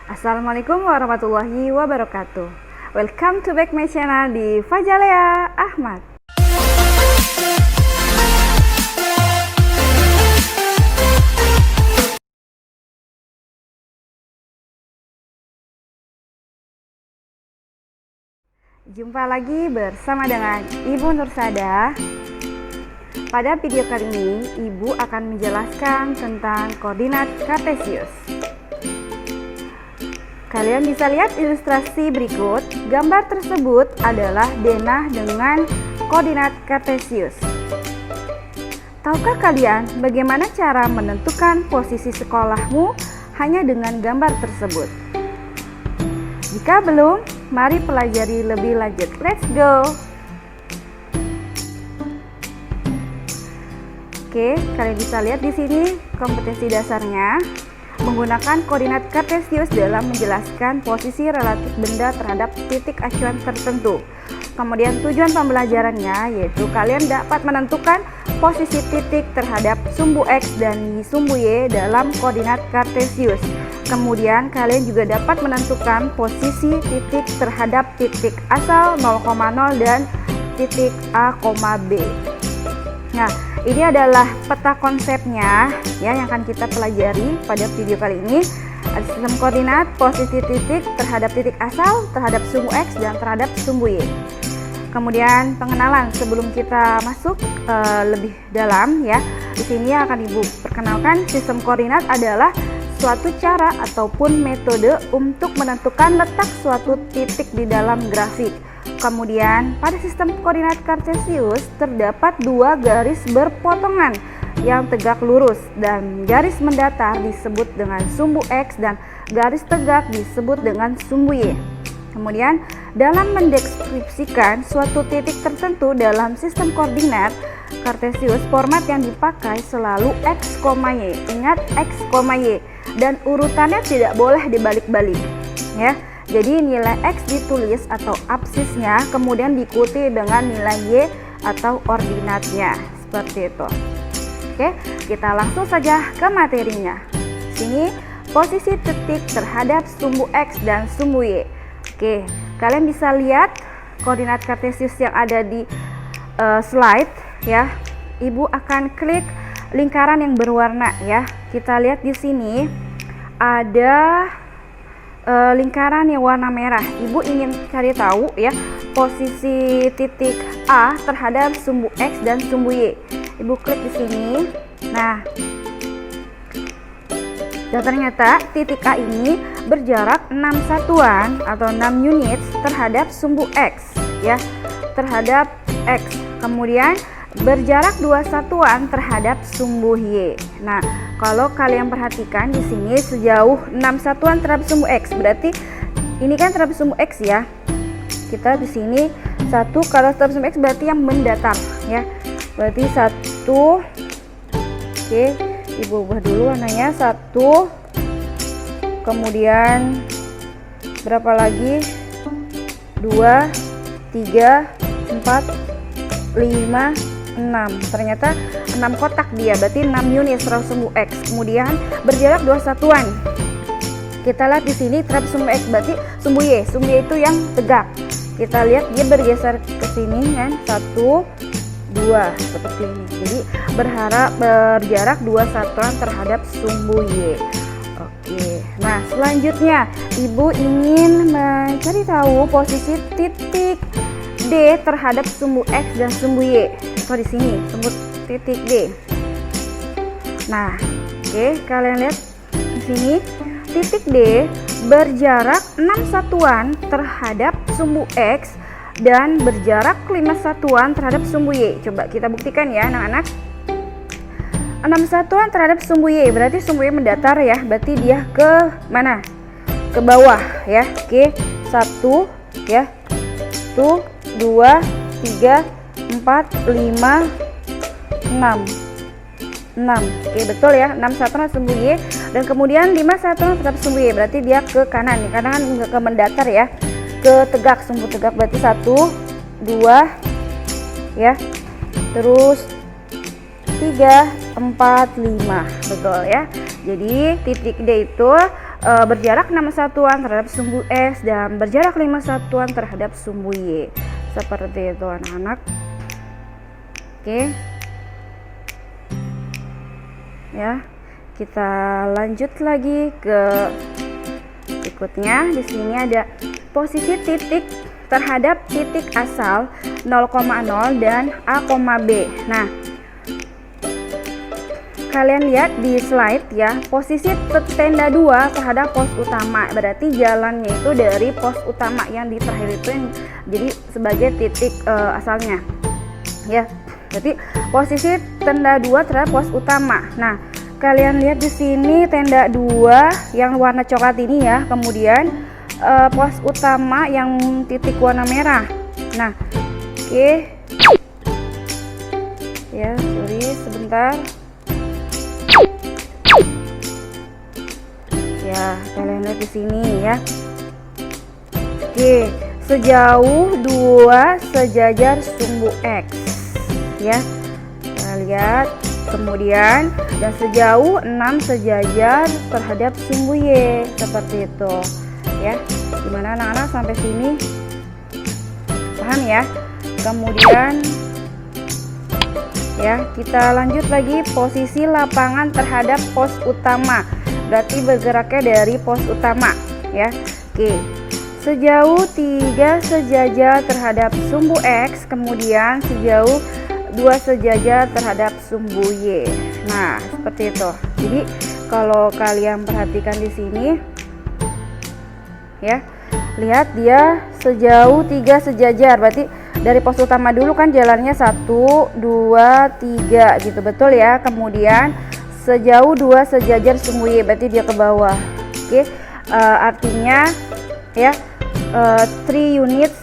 Assalamualaikum warahmatullahi wabarakatuh. Welcome to back my channel di Fajalea Ahmad. Jumpa lagi bersama dengan Ibu Nursada. Pada video kali ini, Ibu akan menjelaskan tentang koordinat kartesius. Kalian bisa lihat ilustrasi berikut. Gambar tersebut adalah denah dengan koordinat kartesius. Tahukah kalian bagaimana cara menentukan posisi sekolahmu hanya dengan gambar tersebut? Jika belum, mari pelajari lebih lanjut. Let's go! Oke, kalian bisa lihat di sini kompetensi dasarnya. Menggunakan koordinat kartesius dalam menjelaskan posisi relatif benda terhadap titik acuan tertentu. Kemudian tujuan pembelajarannya yaitu kalian dapat menentukan posisi titik terhadap sumbu X dan sumbu Y dalam koordinat kartesius. Kemudian kalian juga dapat menentukan posisi titik terhadap titik asal 0,0 dan titik A, B. Nah, ini adalah peta konsepnya ya yang akan kita pelajari pada video kali ini. Ada sistem koordinat, posisi titik terhadap titik asal, terhadap sumbu X dan terhadap sumbu Y. Kemudian pengenalan sebelum kita masuk lebih dalam ya. Di sini akan Ibu perkenalkan sistem koordinat adalah suatu cara ataupun metode untuk menentukan letak suatu titik di dalam grafik. Kemudian pada sistem koordinat kartesius terdapat dua garis berpotongan yang tegak lurus dan garis mendatar disebut dengan sumbu X dan garis tegak disebut dengan sumbu Y. Kemudian dalam mendeskripsikan suatu titik tertentu dalam sistem koordinat kartesius, format yang dipakai selalu X, Y. Ingat X, Y dan urutannya tidak boleh dibalik-balik ya. Jadi nilai X ditulis atau absisnya, kemudian diikuti dengan nilai Y atau ordinatnya, seperti itu. Oke, kita langsung saja ke materinya. Sini posisi titik terhadap sumbu X dan sumbu Y. Oke, kalian bisa lihat koordinat kartesius yang ada di slide ya. Ibu akan klik lingkaran yang berwarna ya. Kita lihat di sini ada lingkaran yang warna merah. Ibu ingin cari tahu ya posisi titik A terhadap sumbu X dan sumbu Y. Ibu klik di sini. Nah, dan ternyata titik A ini berjarak 6 satuan atau 6 unit terhadap sumbu X ya, terhadap X. Kemudian berjarak 2 satuan terhadap sumbu Y. Nah, kalau kalian perhatikan di sini sejauh 6 satuan terhadap sumbu X, berarti ini kan terhadap sumbu X ya. Kita di sini 1, kalau terhadap sumbu X berarti yang mendatar ya. Berarti 1. Oke, Ibu ubah dulu warnanya 1. Kemudian berapa lagi? 2, 3, 4, 5, 6. Ternyata 6 kotak dia, berarti 6 unit terhadap sumbu X. Kemudian berjarak 2 satuan. Kita lihat di sini terhadap sumbu X berarti sumbu Y. Sumbu Y itu yang tegak. Kita lihat dia bergeser ke sini kan, 1, 2 seperti ini. Jadi berjarak 2 satuan terhadap sumbu Y. Oke. Nah, selanjutnya Ibu ingin mencari tahu posisi titik D terhadap sumbu X dan sumbu Y. Oh, di sini sebut titik D. Nah, oke, kalian lihat di sini titik D berjarak 6 satuan terhadap sumbu X dan berjarak 5 satuan terhadap sumbu Y. Coba kita buktikan ya, anak-anak. 6 satuan terhadap sumbu Y, berarti sumbu Y mendatar ya, berarti dia ke mana? Ke bawah ya. Oke, 1 ya. 1, 2, 3, 4, 5, 6. Oke, betul ya. 6 satuan sumbu Y dan kemudian 5 satuan terhadap sumbu Y, berarti dia ke kanan. Karena kan enggak ke mendatar ya. Ke tegak, sumbu tegak berarti 1, 2 ya. Terus 3, 4, 5. Betul ya. Jadi titik D itu berjarak 6 satuan terhadap sumbu X dan berjarak 5 satuan terhadap sumbu Y. Seperti itu anak-anak. Oke. Ya, kita lanjut lagi ke berikutnya. Di sini ada posisi titik terhadap titik asal 0,0 dan A, B. Nah, kalian lihat di slide ya, posisi tenda 2 terhadap pos utama, berarti jalannya itu dari pos utama yang di terakhir itu yang jadi sebagai titik asalnya ya. Jadi posisi tenda 2 terhadap pos utama. Nah, kalian lihat di sini tenda 2 yang warna coklat ini ya, kemudian pos utama yang titik warna merah. Nah, oke. Ya, sorry sebentar. Ya, kalian lihat di sini ya. Oke, sejauh 2 sejajar sumbu X ya. Kita lihat. Kemudian dan sejauh 6 sejajar terhadap sumbu Y, seperti itu ya. Gimana anak-anak sampai sini? Paham ya? Kemudian ya, kita lanjut lagi posisi lapangan terhadap pos utama. Berarti bergeraknya dari pos utama ya. Oke. Sejauh 3 sejajar terhadap sumbu X, kemudian sejauh 2 sejajar terhadap sumbu Y. Nah, seperti itu. Jadi kalau kalian perhatikan di sini ya, lihat dia sejauh 3 sejajar, berarti dari pos utama dulu kan jalannya 1, 2, 3 gitu, betul ya. Kemudian sejauh 2 sejajar sumbu Y, berarti dia ke bawah. Oke, artinya ya 3 units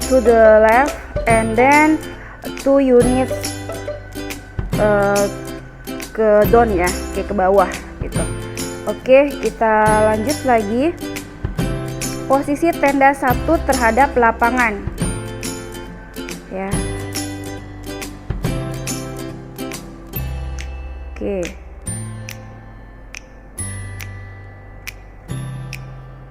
to the left and then 2 units ke down ya, ke bawah gitu. Oke, kita lanjut lagi. Posisi tenda 1 terhadap lapangan ya. Oke.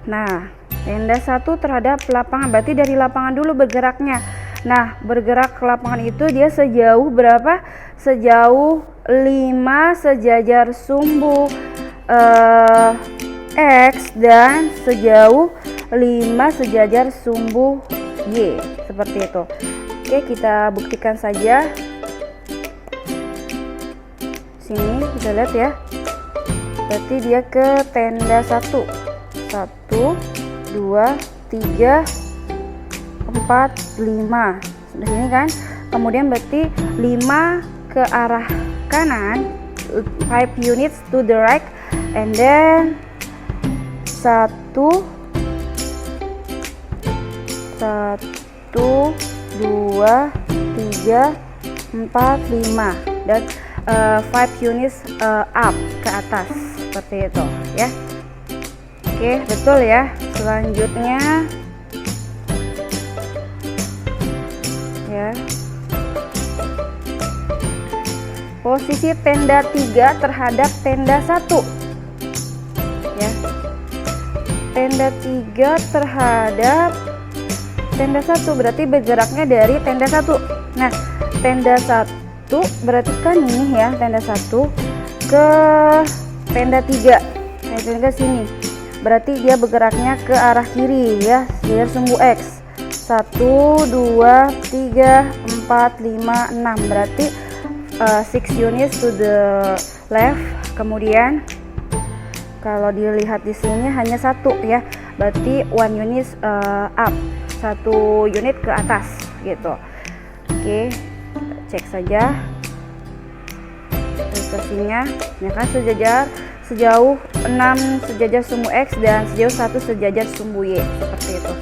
Nah, tenda 1 terhadap lapangan, berarti dari lapangan dulu bergeraknya. Nah, bergerak ke lapangan itu dia sejauh berapa? Sejauh 5 sejajar sumbu X dan sejauh 5 sejajar sumbu Y, seperti itu. Oke, kita buktikan saja. Sini kita lihat ya. Berarti dia ke tenda 1. 1, 2, 3, 4, 5. Sudah sini kan. Kemudian berarti 5 ke arah kanan, 5 units to the right, and then 1, 2, 3, 4, 5 dan 5 units up ke atas, seperti itu ya. Oke, betul ya. Selanjutnya ya, posisi tenda 3 terhadap tenda 1 ya. Tenda 3 terhadap tenda 1 berarti bergeraknya dari tenda 1. Nah, tenda 1 berarti kan ini ya, tenda 1 ke tenda 3. Nah, tenda sini. Berarti dia bergeraknya ke arah kiri ya, dari sumbu X. 1, 2, 3, 4, 5, 6. Berarti 6 units to the left. Kemudian kalau dilihat di sini hanya 1 ya. Berarti 1 unit up. 1 unit ke atas gitu. Oke, cek saja posisinya ya kan, sejajar sejauh 6 sejajar sumbu X dan sejauh 1 sejajar sumbu Y, seperti itu.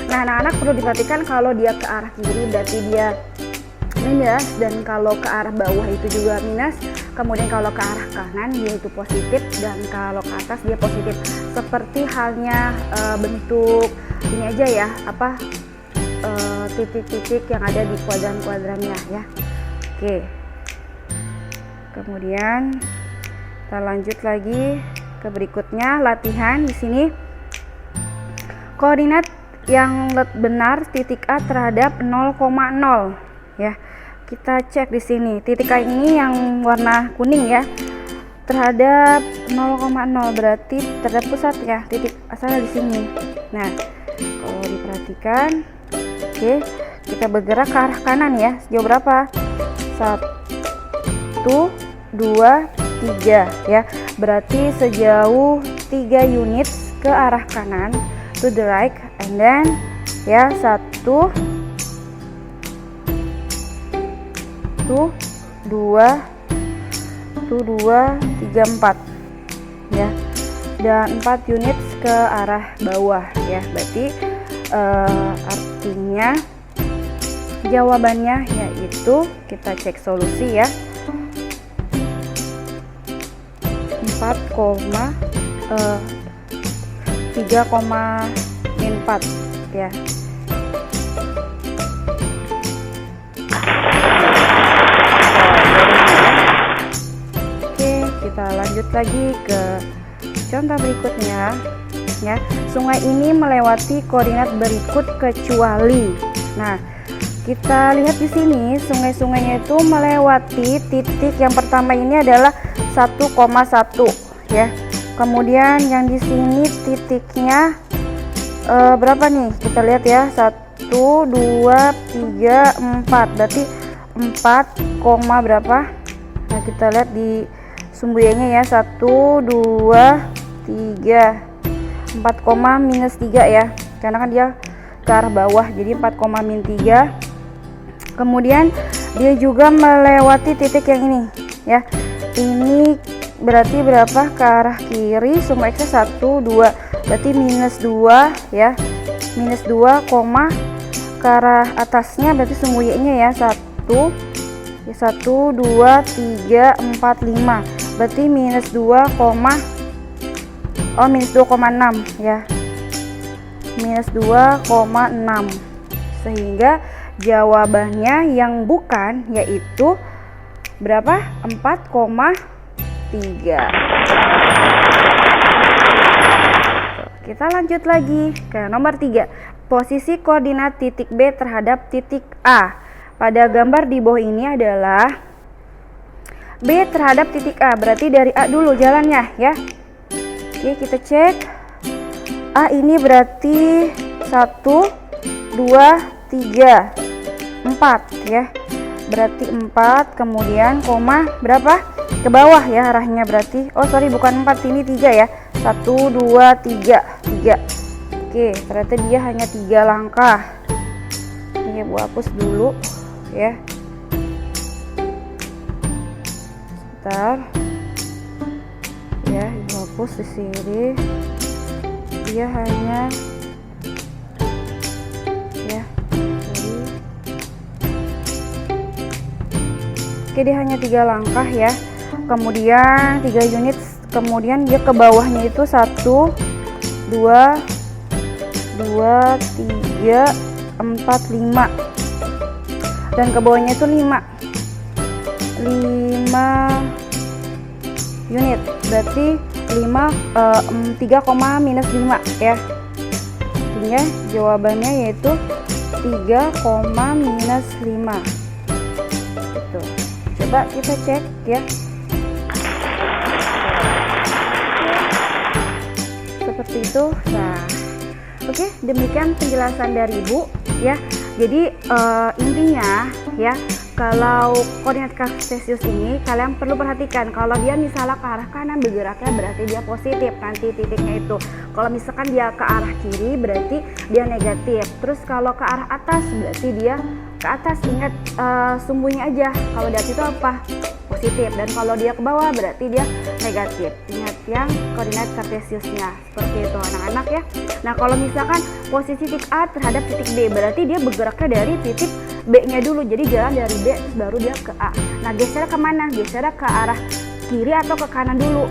Nah, anak-anak perlu diperhatikan kalau dia ke arah kiri berarti dia minus, dan kalau ke arah bawah itu juga minus. Kemudian kalau ke arah kanan dia itu positif, dan kalau ke atas dia positif. Seperti halnya bentuk ini aja ya, apa titik-titik yang ada di kuadran-kuadrannya ya. Oke. Kemudian kita lanjut lagi ke berikutnya latihan di sini. Koordinat yang benar titik A terhadap 0,0 ya. Kita cek di sini. Titik A ini yang warna kuning ya. Terhadap 0,0 berarti terhadap pusat ya. Titik asalnya di sini. Nah, kalau diperhatikan, oke, kita bergerak ke arah kanan ya. Sejauh berapa? 1, 2, 3 ya. Berarti sejauh 3 unit ke arah kanan, to the right, and then ya 1, 2, 3, 4 ya, dan 4 unit ke arah bawah ya. Berarti artinya jawabannya yaitu kita cek solusi ya, 3,4 ya. Oke, kita lanjut lagi ke contoh berikutnya ya. Sungai ini melewati koordinat berikut kecuali. Nah, kita lihat di sini sungai-sungainya itu melewati titik yang pertama ini adalah 1,1 ya. Kemudian yang di sini titiknya berapa nih? Kita lihat ya, 1, 2, 3, 4. Berarti 4, berapa? Nah, kita lihat di sumbu Y-nya ya, 1, 2, 3. 4, minus 3 ya. Karena kan dia ke arah bawah, jadi 4, min 3. Kemudian dia juga melewati titik yang ini ya. Ini berarti berapa ke arah kiri? Sumbu X-nya 1, 2. Berarti minus 2 ya. Minus 2, ke arah atasnya berarti sumbu Y-nya ya 1, 2, 3, 4, 5. Berarti minus 2, minus 2,6 ya. Minus 2,6. Sehingga jawabannya yang bukan yaitu berapa? 4,3. Kita lanjut lagi ke nomor 3. Posisi koordinat titik B terhadap titik A. Pada gambar di bawah ini adalah B terhadap titik A. Berarti dari A dulu jalannya ya. Oke, kita cek. A ini berarti 1, 2, 3, 4 ya. Berarti 4, kemudian koma berapa? Ke bawah ya arahnya berarti. Oh sorry, bukan 4, ini 3 ya. 1, 2, 3. Oke, ternyata dia hanya 3 langkah. Ini Bu hapus dulu ya. Sebentar. Ya, Ibu hapus di sini. Dia hanya ya. Oke, dia hanya 3 langkah ya. Kemudian 3 unit, kemudian dia ke bawahnya itu 1, 2, 3, 4, 5. Dan ke bawahnya itu 5 unit. Berarti 3, minus 5 ya. Artinya jawabannya yaitu 3, minus 5. Gitu. Coba kita cek ya. Seperti itu. Nah, oke, demikian penjelasan dari Ibu ya. Jadi intinya ya, kalau koordinat kartesius ini kalian perlu perhatikan, kalau dia misalnya ke arah kanan bergeraknya berarti dia positif nanti titiknya itu. Kalau misalkan dia ke arah kiri berarti dia negatif. Terus kalau ke arah atas berarti dia ke atas. Ingat sumbunya aja. Kalau di atas itu apa? Positif. Dan kalau dia ke bawah berarti dia negatif. Ingat yang koordinat kartesiusnya. Seperti itu anak-anak ya. Nah, kalau misalkan posisi titik A terhadap titik B berarti dia bergeraknya dari titik B-nya dulu. Jadi jalan dari B terus baru dia ke A. Nah, gesernya kemana? Gesernya ke arah kiri atau ke kanan dulu,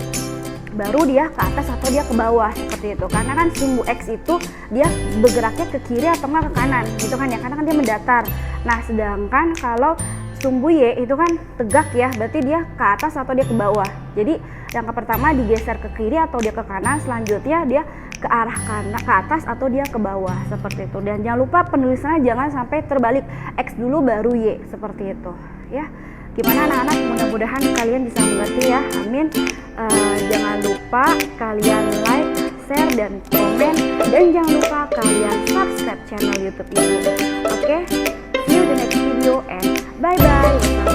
baru dia ke atas atau dia ke bawah, seperti itu. Karena kan sumbu X itu dia bergeraknya ke kiri atau enggak ke kanan gitu kan ya, karena kan dia mendatar. Nah, sedangkan kalau sumbu Y itu kan tegak ya, berarti dia ke atas atau dia ke bawah. Jadi Yang pertama digeser ke kiri atau dia ke kanan, selanjutnya dia ke arah kanan, ke atas atau dia ke bawah seperti itu. Dan jangan lupa penulisannya jangan sampai terbalik, X dulu baru Y seperti itu ya. Gimana anak-anak? Mudah-mudahan kalian bisa mengerti ya. Amin. Jangan lupa kalian like, share, dan komen, dan jangan lupa kalian subscribe channel YouTube Ibu. Oke, see you the next video and bye bye.